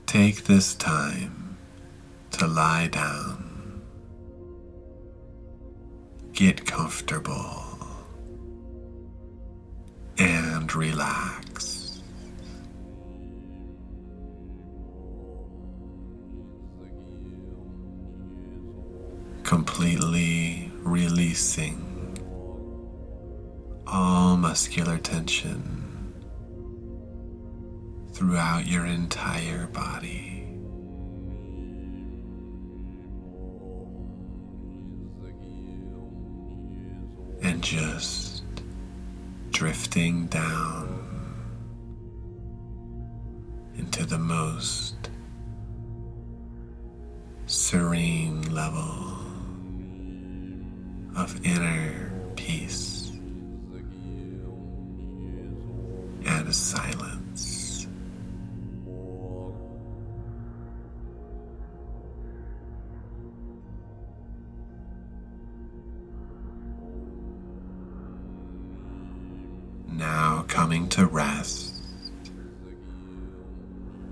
Take this time to lie down, get comfortable, and relax. Completely releasing all muscular tension throughout your entire body. And just drifting down into the most serene level of inner peace and silence. Now coming to rest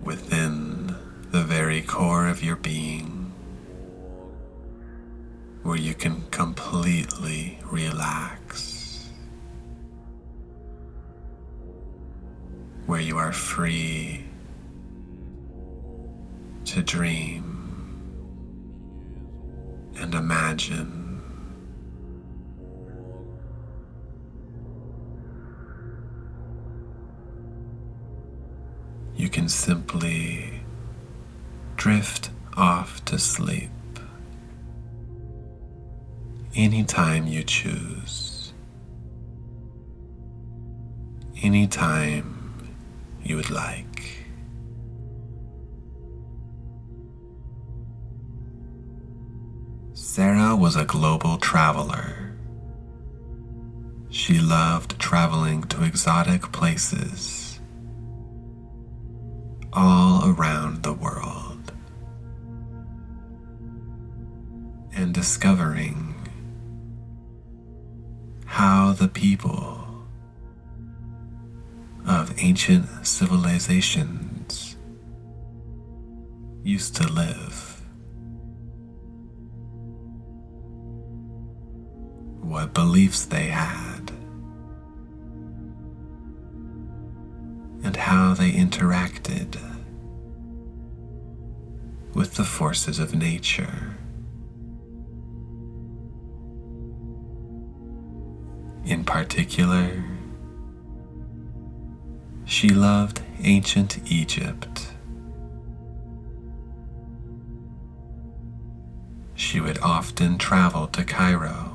within the very core of your being, where you can completely relax, where you are free to dream and imagine. You can simply drift off to sleep anytime you choose, anytime you would like. Sarah was a global traveler. She loved traveling to exotic places all around the world and discovering how the people of ancient civilizations used to live, what beliefs they had, and how they interacted with the forces of nature. In particular, she loved ancient Egypt. She would often travel to Cairo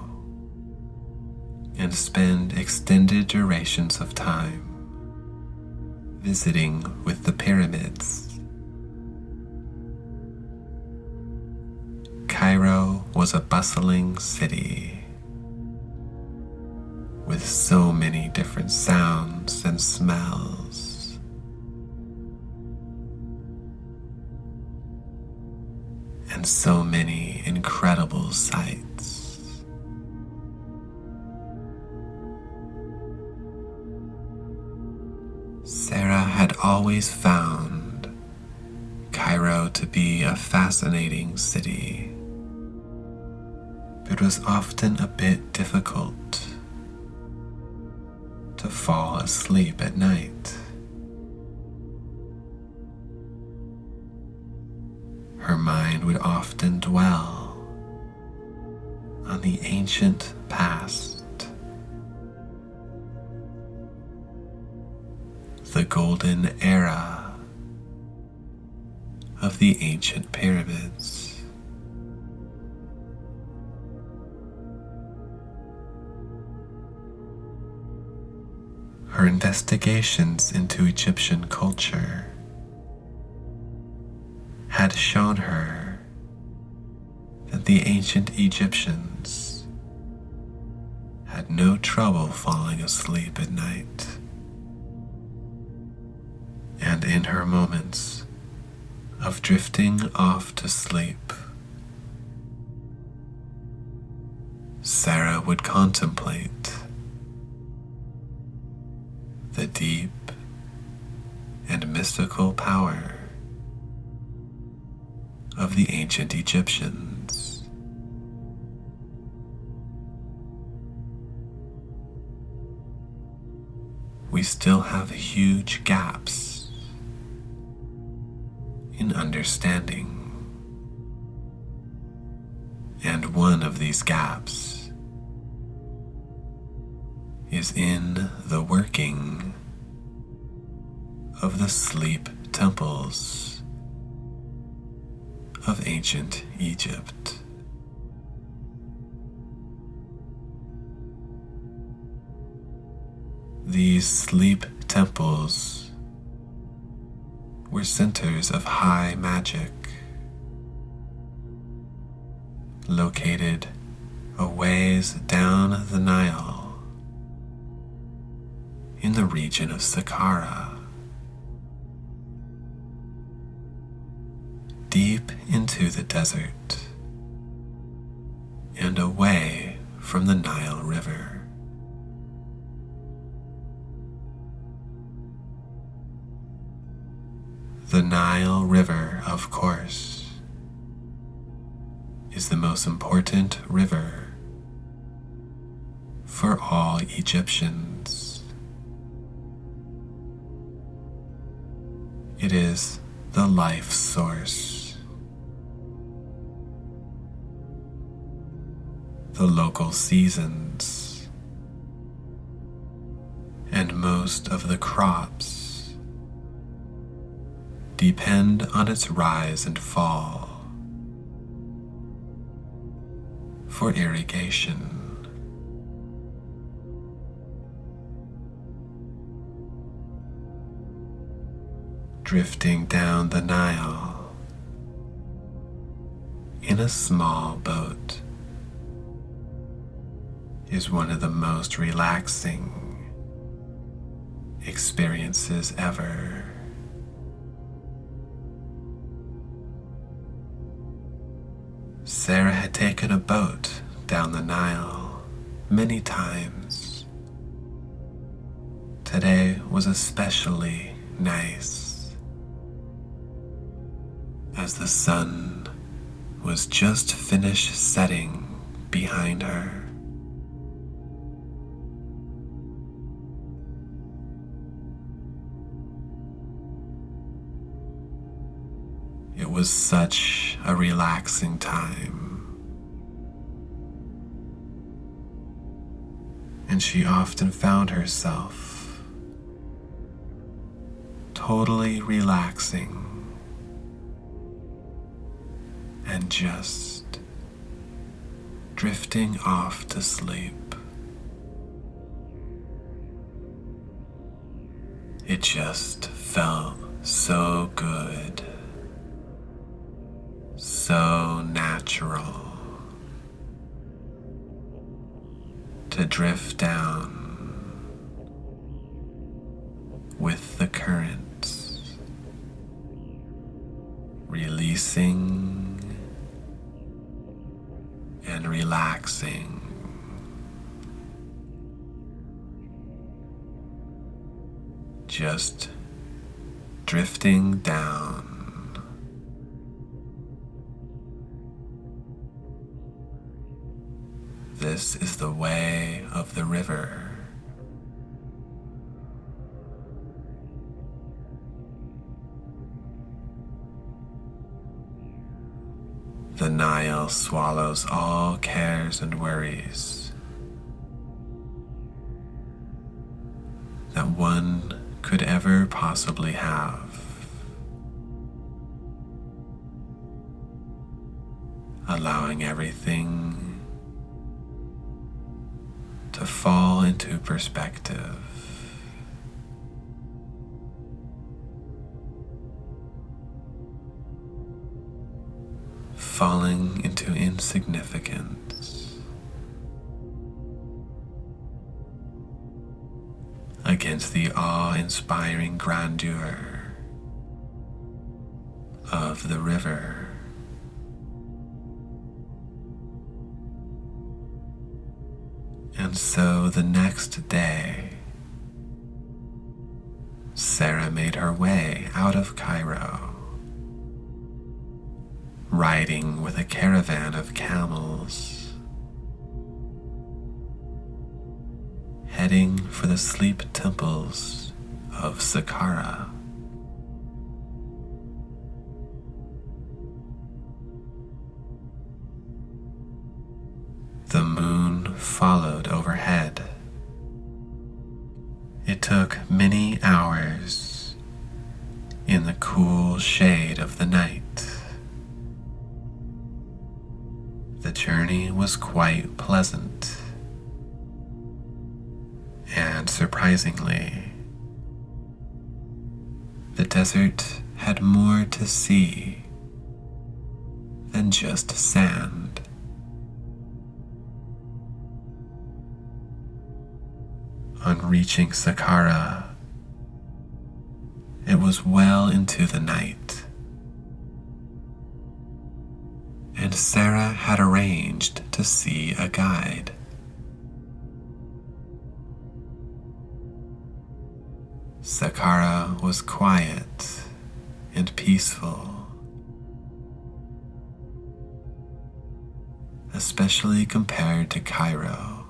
and spend extended durations of time visiting with the pyramids. Cairo was a bustling city with so many different sounds and smells. And so many incredible sights. Sarah had always found Cairo to be a fascinating city, but was often a bit difficult to fall asleep at night. Her mind would often dwell on the ancient past, the golden era of the ancient pyramids. Her investigations into Egyptian culture had shown her that the ancient Egyptians had no trouble falling asleep at night. And in her moments of drifting off to sleep, Sarah would contemplate the deep and mystical power of the ancient Egyptians. We still have huge gaps in understanding. And one of these gaps is in the working of the sleep temples of ancient Egypt. These sleep temples were centers of high magic, located a ways down the Nile in the region of Sakara, deep into the desert and away from the Nile River. The Nile River, of course, is the most important river for all Egyptians. It is the life source. The local seasons and most of the crops depend on its rise and fall for irrigation. Drifting down the Nile in a small boat is one of the most relaxing experiences ever. Sarah had taken a boat down the Nile many times. Today was especially nice, as the sun was just finished setting behind her. It was such a relaxing time, and she often found herself totally relaxing and just drifting off to sleep. It just felt so good. So natural to drift down with the currents, releasing and relaxing. Just drifting down. This is the way of the river. The Nile swallows all cares and worries that one could ever possibly have, allowing everything to fall into perspective. Falling into insignificance against the awe-inspiring grandeur of the river. And so the next day, Sarah made her way out of Cairo, riding with a caravan of camels, heading for the sleep temples of Sakara. The moon followed overhead. It took many hours in the cool shade of the night. The journey was quite pleasant, and surprisingly, the desert had more to see than just sand. On reaching Sakara, it was well into the night, and Sarah had arranged to see a guide. Sakara was quiet and peaceful, especially compared to Cairo,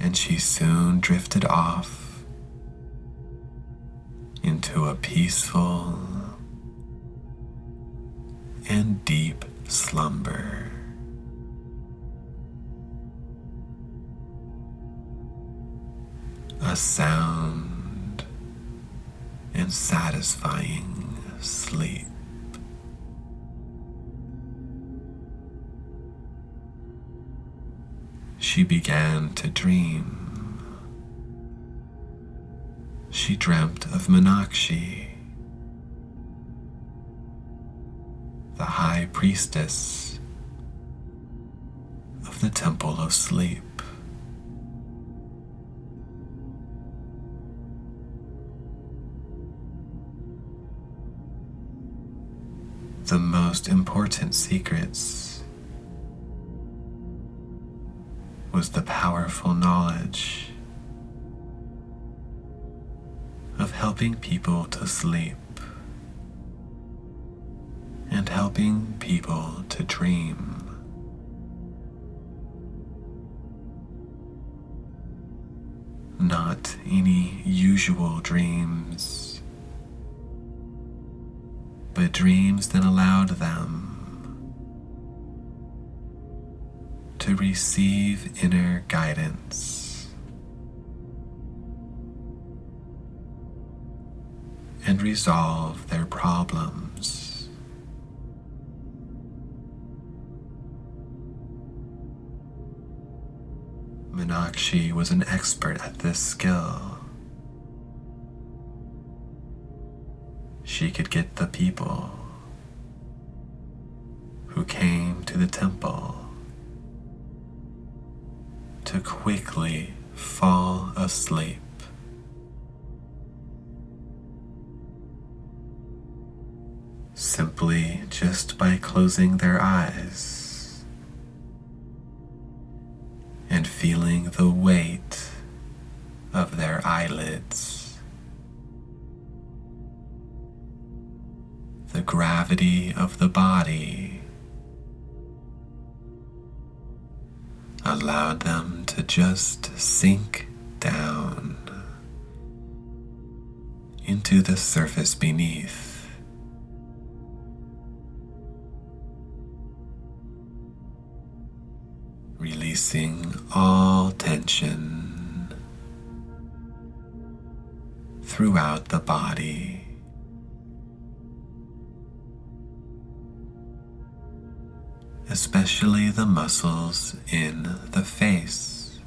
and she soon drifted off into a peaceful and deep slumber. A sound and satisfying sleep. She began to dream. She dreamt of Meenakshi, the high priestess of the Temple of Sleep. The most important secrets was the powerful knowledge of helping people to sleep and helping people to dream. Not any usual dreams, but dreams that allowed them to receive inner guidance and resolve their problems. Meenakshi was an expert at this skill. She could get the people who came to the temple to quickly fall asleep. Simply just by closing their eyes and feeling the weight of their eyelids. The gravity of the body allowed them to just sink down into the surface beneath. Releasing all tension throughout the body. Especially the muscles in the face,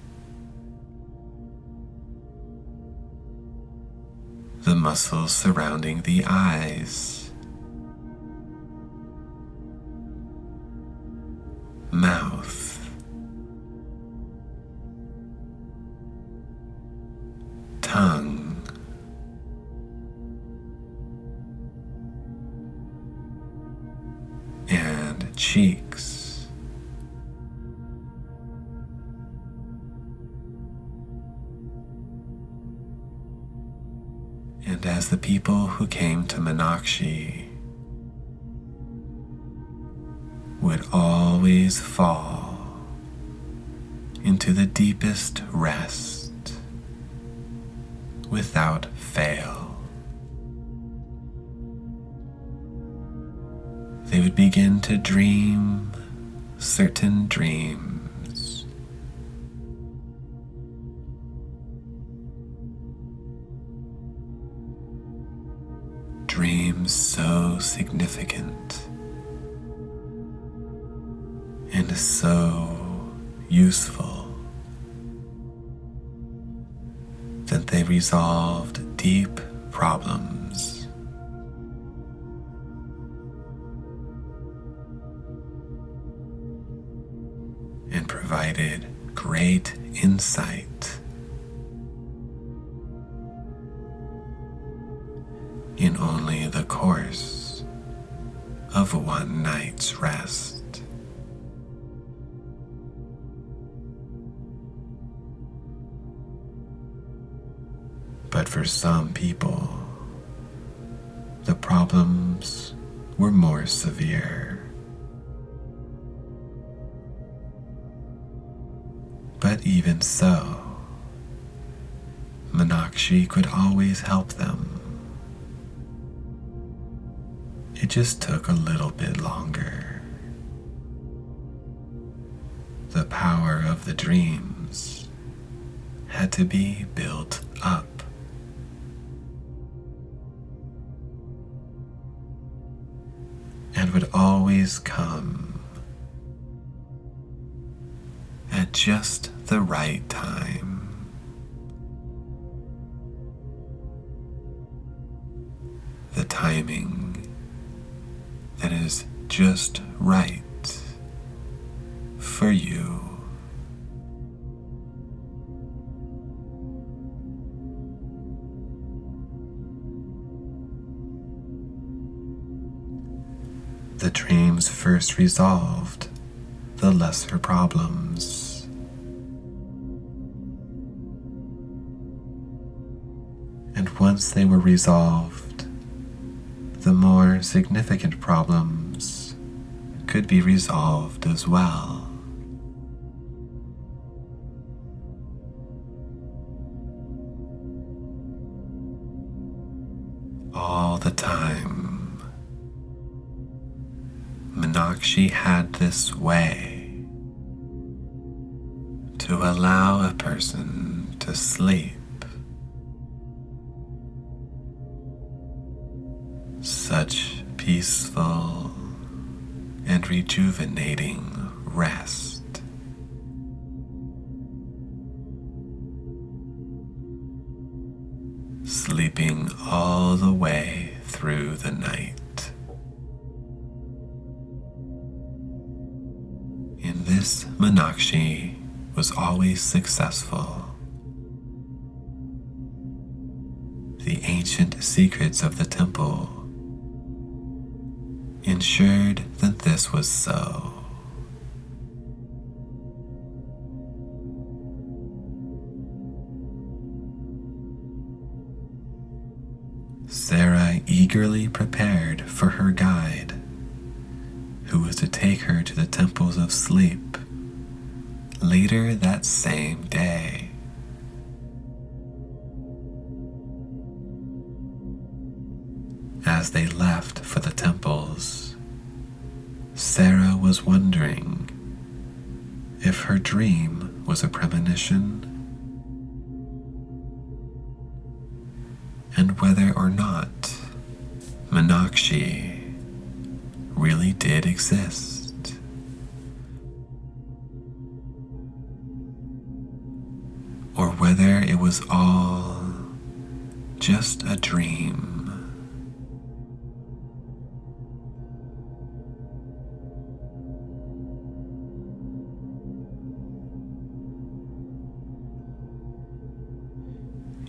the muscles surrounding the eyes, mouth, tongue, and cheeks. And as the people who came to Meenakshi would always fall into the deepest rest without fail. They would begin to dream certain dreams. Dreams so significant and so useful that they resolved deep problems. And provided great insight in only the course of one night's rest. But for some people, the problems were more severe. But even so, Meenakshi could always help them. It just took a little bit longer. The power of the dreams had to be built up. And would always come at just the right time. The timing that is just right for you. The dreams first resolved the lesser problems. And once they were resolved, the more significant problems could be resolved as well. All the time, Meenakshi had this way to allow a person to sleep. Such peaceful and rejuvenating rest. Sleeping all the way through the night. In this, Meenakshi was always successful. The ancient secrets of the temple ensured that this was so. Sarah eagerly prepared for her guide, who was to take her to the temples of sleep later that same day. As they left for the temples, Sarah was wondering if her dream was a premonition and whether or not Meenakshi really did exist. Or whether it was all just a dream.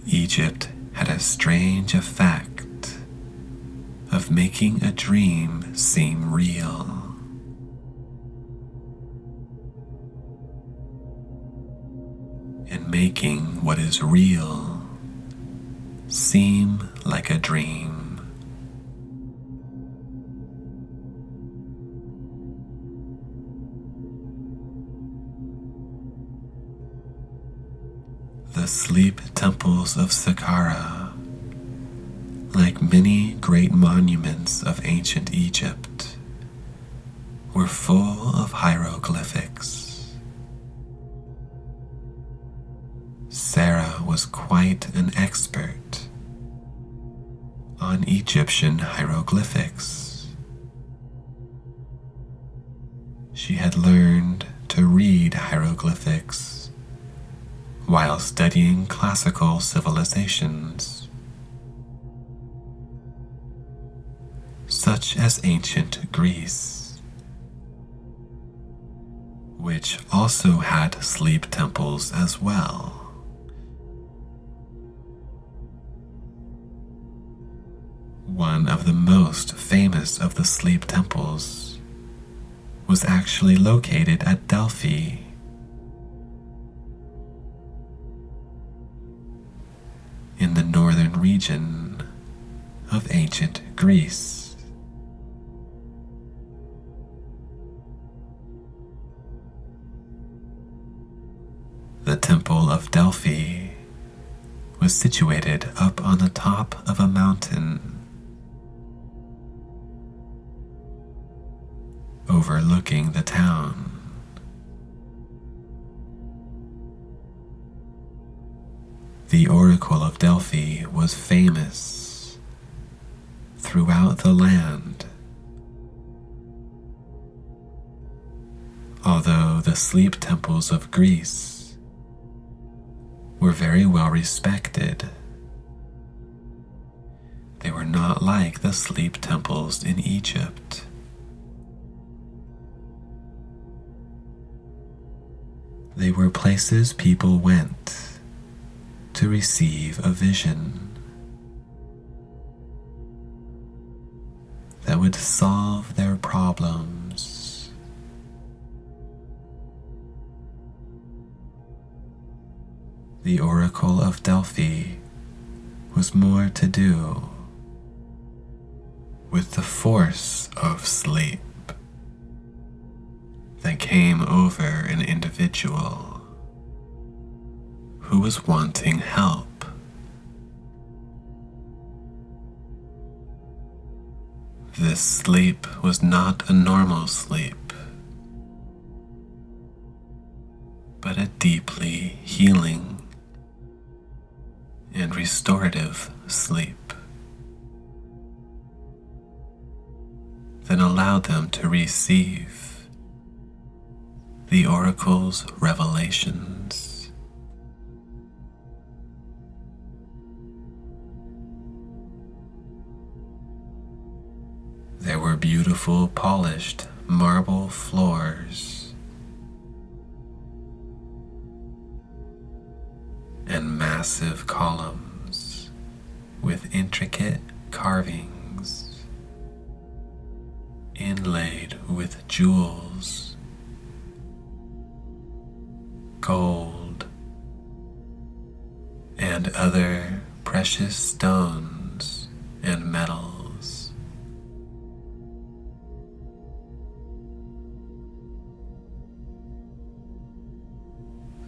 Egypt had a strange effect of making a dream seem real. And making what is real seem like a dream. The sleep temples of Sakara, like many great monuments of ancient Egypt, were full of hieroglyphics. Sarah was quite an expert on Egyptian hieroglyphics. She had learned to read hieroglyphics while studying classical civilizations, such as ancient Greece, which also had sleep temples as well. One of the most famous of the sleep temples was actually located at Delphi, in the northern region of ancient Greece. The Temple of Delphi was situated up on the top of a mountain overlooking the town. The Oracle of Delphi was famous throughout the land. Although the sleep temples of Greece were very well respected, they were not like the sleep temples in Egypt. They were places people went to receive a vision that would solve their problems. The Oracle of Delphi was more to do with the force of sleep that came over an individual who was wanting help. This sleep was not a normal sleep, but a deeply healing and restorative sleep that allowed them to receive the Oracle's revelations. There were beautiful polished marble floors and massive columns with intricate carvings inlaid with jewels, gold, and other precious stones and metals.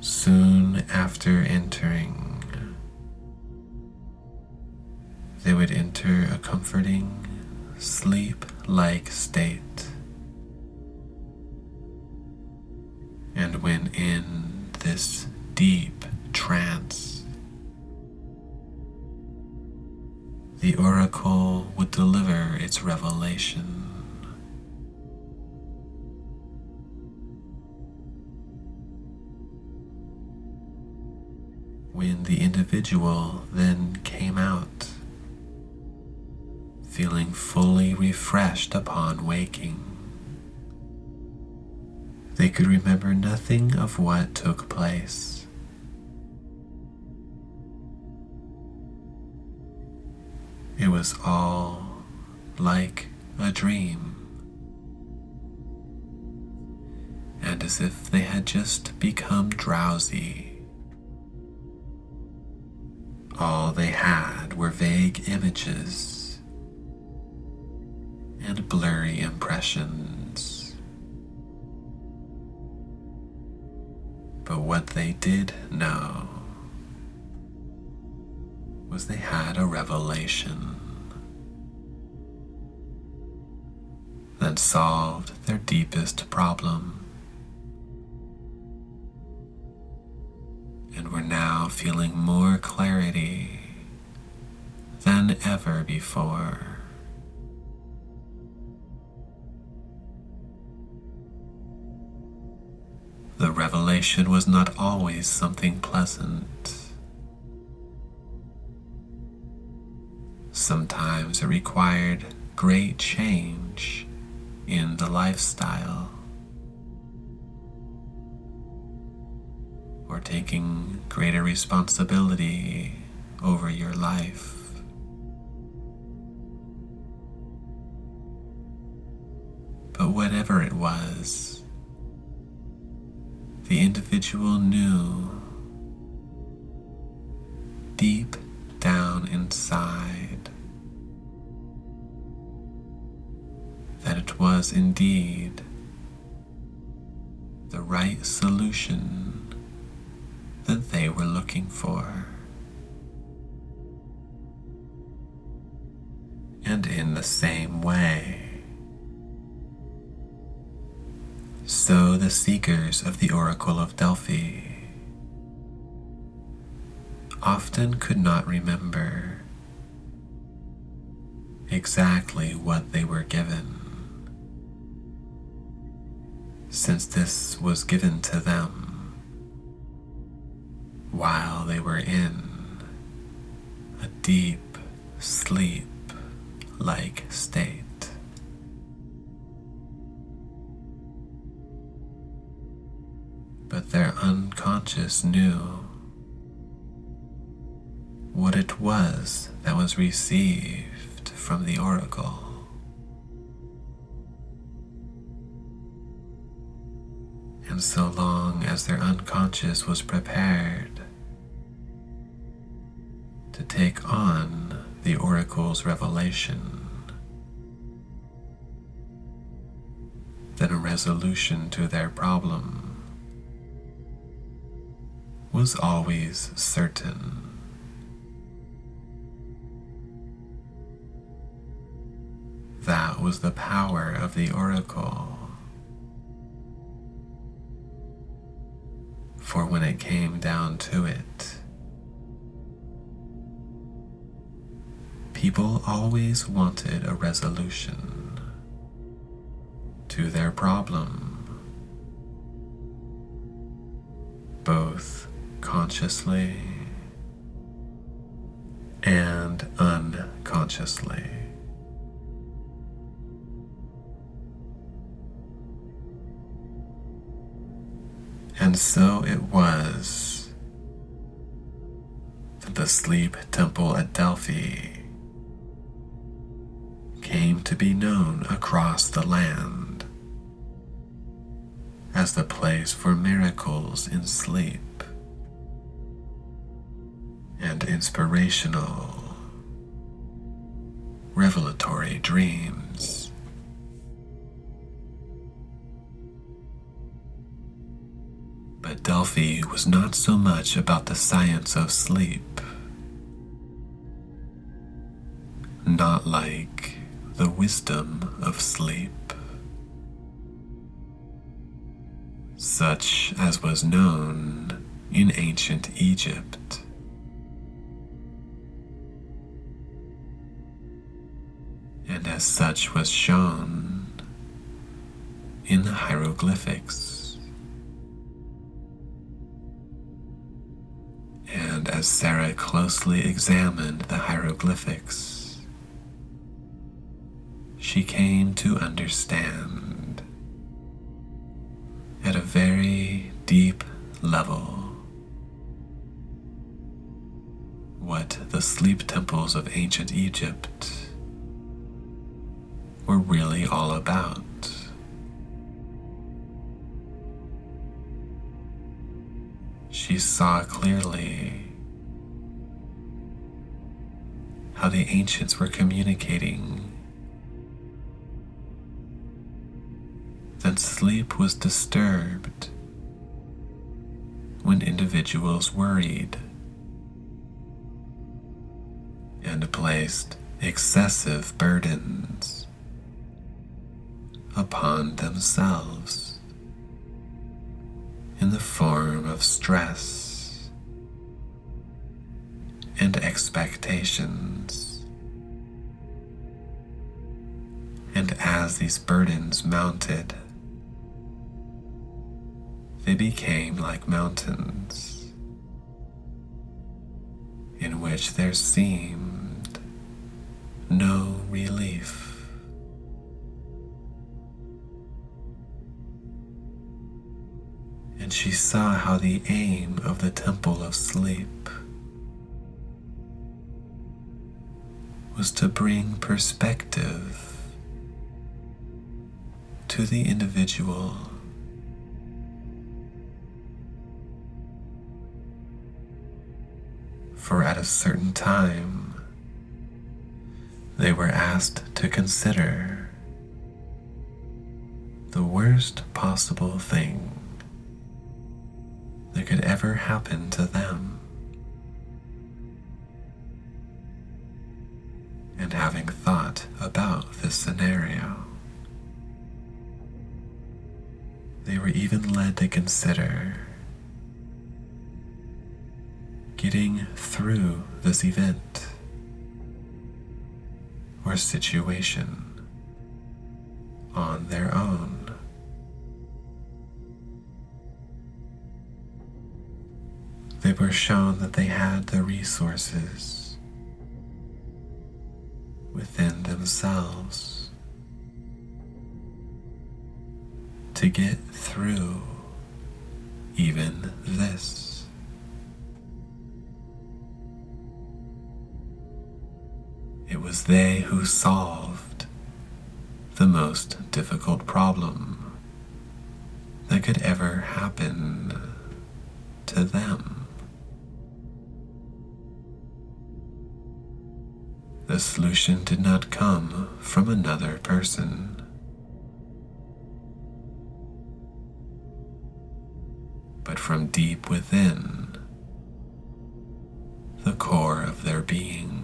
Soon after entering, they would enter a comforting, sleep-like state. And when in this deep trance, the Oracle would deliver its revelation. When the individual then came out, feeling fully refreshed upon waking, they could remember nothing of what took place. It was all like a dream, and as if they had just become drowsy. All they had were vague images and blurry impressions. But what they did know was they had a revelation that solved their deepest problem and were now feeling more clarity than ever before. The revelation was not always something pleasant. Sometimes it required great change in the lifestyle, or taking greater responsibility over your life. But whatever it was, the individual knew deep down inside that it was indeed the right solution that they were looking for. And in the same way, so the seekers of the Oracle of Delphi often could not remember exactly what they were given, since this was given to them while they were in a deep sleep-like state. But their unconscious knew what it was that was received from the oracle. And so long as their unconscious was prepared to take on the oracle's revelation, then a resolution to their problem was always certain. That was the power of the oracle. For when it came down to it, people always wanted a resolution to their problem, both consciously and unconsciously. And so it was that the sleep temple at Delphi came to be known across the land as the place for miracles in sleep and inspirational, revelatory dreams. But Delphi was not so much about the science of sleep, not like the wisdom of sleep, such as was known in ancient Egypt. And as such was shown in the hieroglyphics. And as Sarah closely examined the hieroglyphics, she came to understand at a very deep level what the sleep temples of ancient Egypt were really all about. She saw clearly how the ancients were communicating that sleep was disturbed when individuals worried, and placed excessive burdens upon themselves in the form of stress and expectations. And as these burdens mounted, they became like mountains in which there seemed no relief. And she saw how the aim of the temple of sleep was to bring perspective to the individual. For at a certain time, they were asked to consider the worst possible thing that could ever happen to them. And having thought about this scenario, they were even led to consider getting through this event or situation on their own. They were shown that they had the resources within themselves to get through even this. It was they who solved the most difficult problem that could ever happen to them. The solution did not come from another person, but from deep within the core of their being.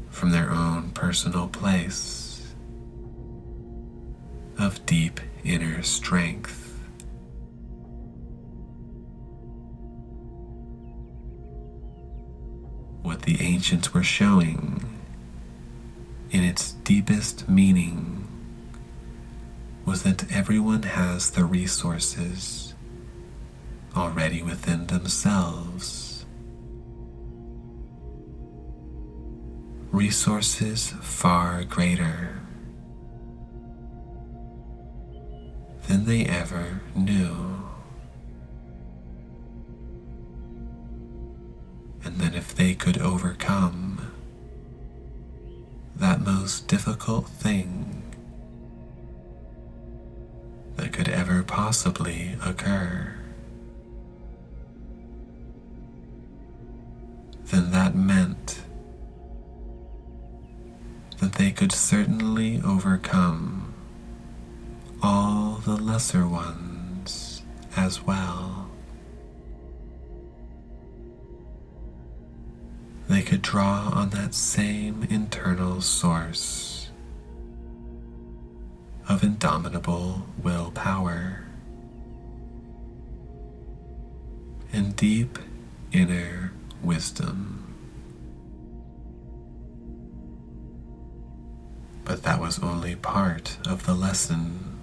From their own personal place of deep inner strength. What the ancients were showing in its deepest meaning was that everyone has the resources already within themselves. Resources far greater than they ever knew. And that if they could overcome that most difficult thing that could ever possibly occur, then that meant that they could certainly overcome all the lesser ones as well. They could draw on that same internal source of indomitable willpower and deep inner wisdom. But that was only part of the lesson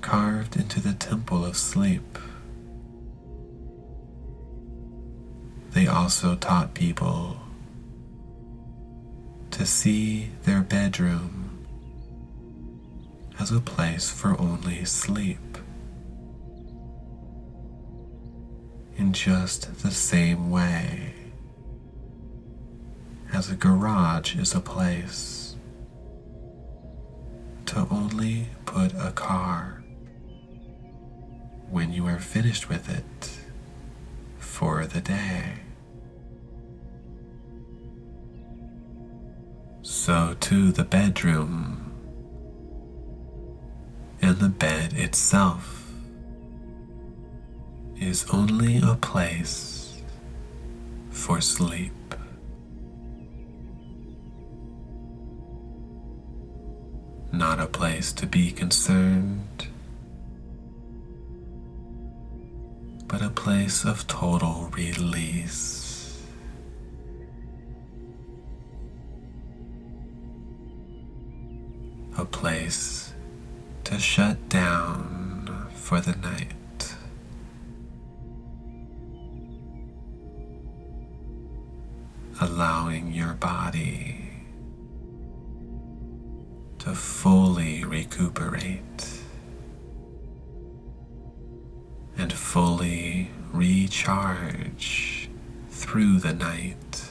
carved into the temple of sleep. They also taught people to see their bedroom as a place for only sleep, in just the same way as a garage is a place to only put a car when you are finished with it for the day. So too the bedroom and the bed itself is only a place for sleep. Not a place to be concerned, but a place of total release. A place to shut down for the night. Allowing your body to fully recuperate and fully recharge through the night.